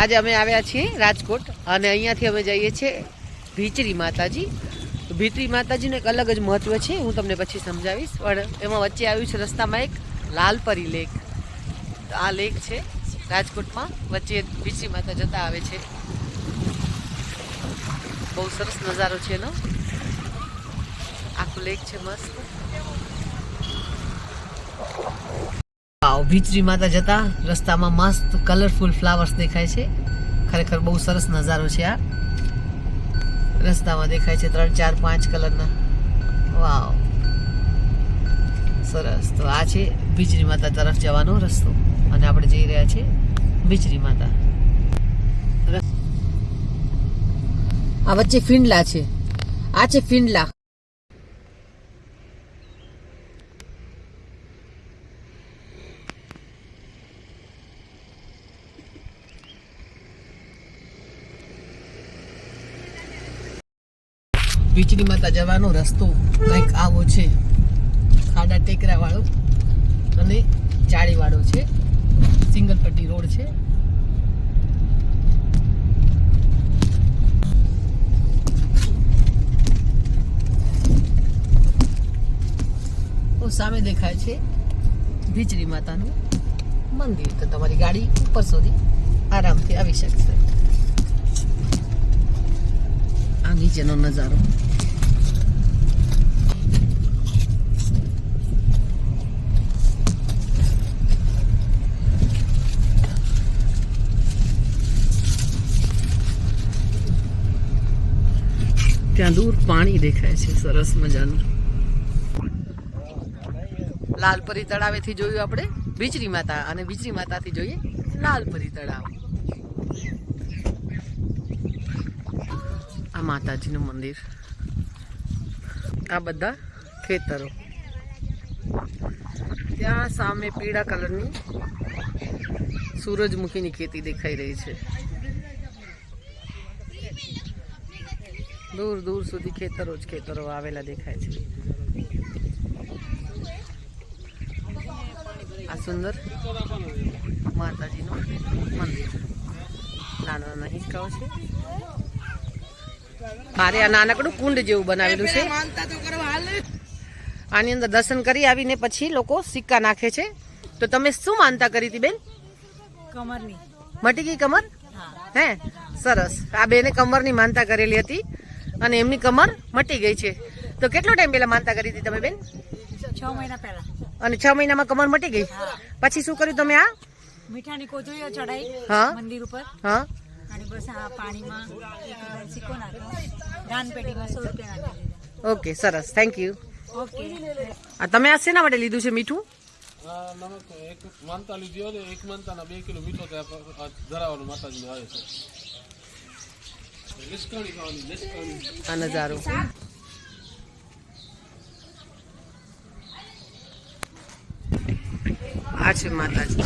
આજે અમે આવ્યા છીએ રાજકોટ અને અહીંયાથી અમે જઈએ છીએ ભીચરી માતાજી. તો ભીચરી માતાજીનું એક અલગ જ મહત્વ છે, હું તમને પછી સમજાવીશ. પણ એમાં વચ્ચે આવ્યું છે રસ્તામાં એક લાલપરી લેક. તો આ લેક છે રાજકોટમાં, વચ્ચે ભીચરી માતા જતા આવે છે. બહુ સરસ નજારો છે એનો, આખું લેક છે મસ્ત. ભીચરી માતા જતા રસ્તામાં મસ્ત કલરફુલ ફ્લાવર્સ દેખાય છે. ખરેખર બહુ સરસ નજારો છે. આ રસ્તામાં દેખાય છે 3, 4, 5 કલરના. વાવ, સરસ. તો આ છે ભીચરી માતા તરફ જવાનો રસ્તો અને આપણે જઈ રહ્યા છીએ ભીચરી માતા. આ વચ્ચે ફિંડલા છે, આ છે ફિંડલા. ભીચરી માતા જવાનો રસ્તો કંઈક આવો છે, ખાડા ટેકરા વાળો અને જાળી વાળો છે. સિંગલ પટ્ટી રોડ છે. સામે દેખાય છે ભીચરી માતાનું મંદિર. તો તમારી ગાડી ઉપર સુધી આરામથી આવી શકશે. આ નીચેનો નજારો. ત્યાં દૂર પાણી દેખાય છે સરસ મજાનું. લાલપરી તળાવેથી જોયું આપણે ભીચરી માતા અને ભીચરી માતાથી જોઈએ લાલપરી તળાવ. આ માતાજીનું મંદિર, આ બધા ખેતરો. ત્યાં સામે પીળા કલરની સૂરજમુખીની ખેતી દેખાઈ રહી છે. દૂર દૂર સુધી ખેતરો જ ખેતરો આવેલા દેખાય છે. આ સુંદર માતાજીનું મંદિર. નાના નાના હિંચકાઓ છે. મારે આ નાનકડું કુંડ જેવું બનાવેલું છે. આની અંદર દર્શન કરી આવીને પછી લોકો સિક્કા નાખે છે. તો તમે શું માનતા કરી હતી બેન? કમરની. મટી ગઈ કમર? હે, સરસ. આ બેને કમરની માનતા કરેલી હતી અને એમની કમર મટી ગઈ છે. તો કેટલો ટાઈમ પહેલા માનતા કરી હતી તમે બેન? 6 મહિના પહેલા. અને 6 મહિનામાં કમર મટી ગઈ? પછી શું કર્યું તમે? આ મીઠાની કોથળીઓ ચડાઈ મંદિર ઉપર. હા. અને બસ આ પાણીમાં એક સિક્કો નાખ્યો, દાન પેટીમાં 100 રૂપિયા નાખ્યા. ઓકે, સરસ, થેન્ક યુ. ઓકે. આ તમે આ શેના માટે લીધું છે મીઠું? એક માનતા લીધી હોય, એક માનતાના 2 કિલો મીઠો ધરાવવાનું માતાજીને આવે છે. આ નજારો. આ છે માતાજી.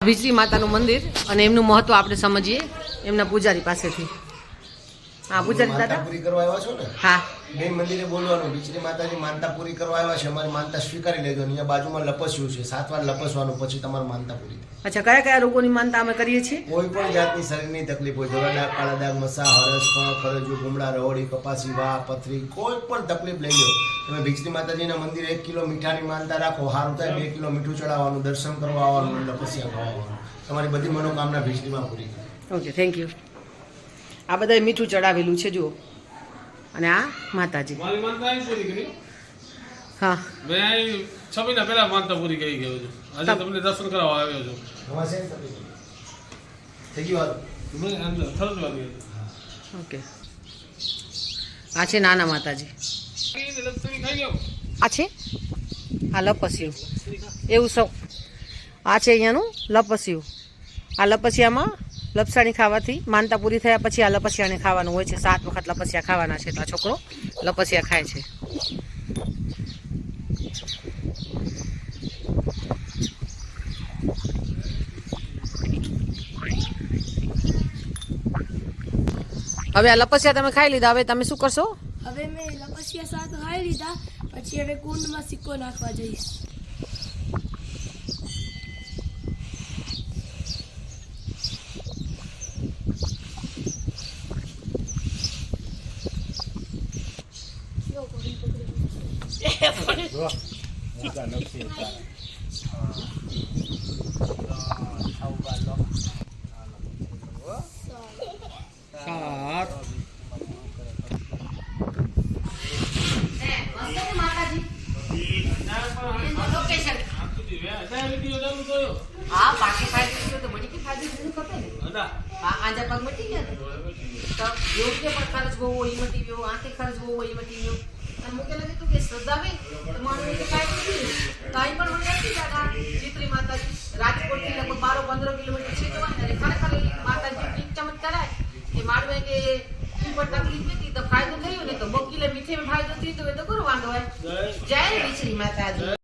ભીચરી માતાનું મંદિર અને એમનું મહત્વ આપણે સમજીએ એમના પૂજારી પાસેથી. હા, પૂજારી દાદા પૂરી કરવા આવ્યા છો ને? હા. મેન મંદિરે બોલવાનું, ભીચરી માતાજી માનતા પૂરી કરવા આવ્યા છે, અમારી માનતા સ્વીકારી લેજો. અહીંયા બાજુમાં લપસ્યું છે, 7 વાર લપસવાનું, પછી તમારી માનતા પૂરી થાય. અચ્છા, કયા કયા રોગોની માનતા અમે કરીએ છીએ? કોઈ પણ જાતની શરીરની તકલીફ હોય, ધોળા ડાઘ, કાળા ડાઘ, મસા, હરસ, ખરજુ, ગુમડા, રવડી, કપાસી, વાહ, પથરી, કોઈ પણ તકલીફ લઈ લો. તમે ભીચરી માતાજીના મંદિરે 1 કિલો મીઠાની માનતા રાખો, સારું થાય. 2 કિલો મીઠું ચડાવવાનું, દર્શન કરવા આવવાનું, લપસ્યા ખવાવાનું, તમારી બધી મનોકામના ભીચરીમાં પૂરી થાય. Okay, thank you. આ બધા મીઠું ચડાવેલું છે જુઓ. અને આ માતાજી. મારી માનતા અહીં પૂરી કરી. હા, મેં અહીં 6 મહિના પહેલા માનતા પૂરી કરી ગયો છું. આજે તમને દર્શન કરાવવા આવ્યો છું. તમારે શેની તકલીફ થઈ ગયું? હારું. મેં અંદર થરજવાની હતી. ઓકે. આ છે નાના માતાજી. આ છે આ લપસ્યું એવું સૌ. આ છે અહીંયાનું લપસ્યું. આ લપસિયામાં લપસાણી ખાવાથી માનતા પૂરી થયા પછી આ લપસિયાને ખાવાનું હોય છે. 7 વખત લપસિયા ખાવાના છે. તો આ છોકરો લપસિયા ખાય છે. હવે આ લપસિયા તમે ખાઈ લીધા, હવે તમે શું કરશો? હવે મેં લપસિયા મુઠિયા શાક ખાઈ લીધા પછી હવે કુંડમાં સિક્કો નાખવા જઈશ. હા પાકે ફાયદો તો મને કે ફાયદો ખપે ને આજા પગ મટી ગયા ને તો યોગ્ય પણ ખર્ચ બહુ હોય મટી ગયો આંખે ખર્ચ બહુ હોય મટી ગયો અને મુકે લાગે તું કે શ્રદ્ધાવે તો માણસ કે ફાયદો નથી કાઈ પણ મને નથી દાદા ચિત્રી માતાજી રાજકોટ થી લગભગ 12-15 કિલોમીટર છે જવાય ને ખરેખર માતાજી એક ચમત્કાર કે માડવે કે પણ તકલીફ નથી તો ફાયદો થયો ને તો 2 કિલો મીઠે ફાયદો થયો તો કરો વાંધો હોય જય વિચરી માતાજી.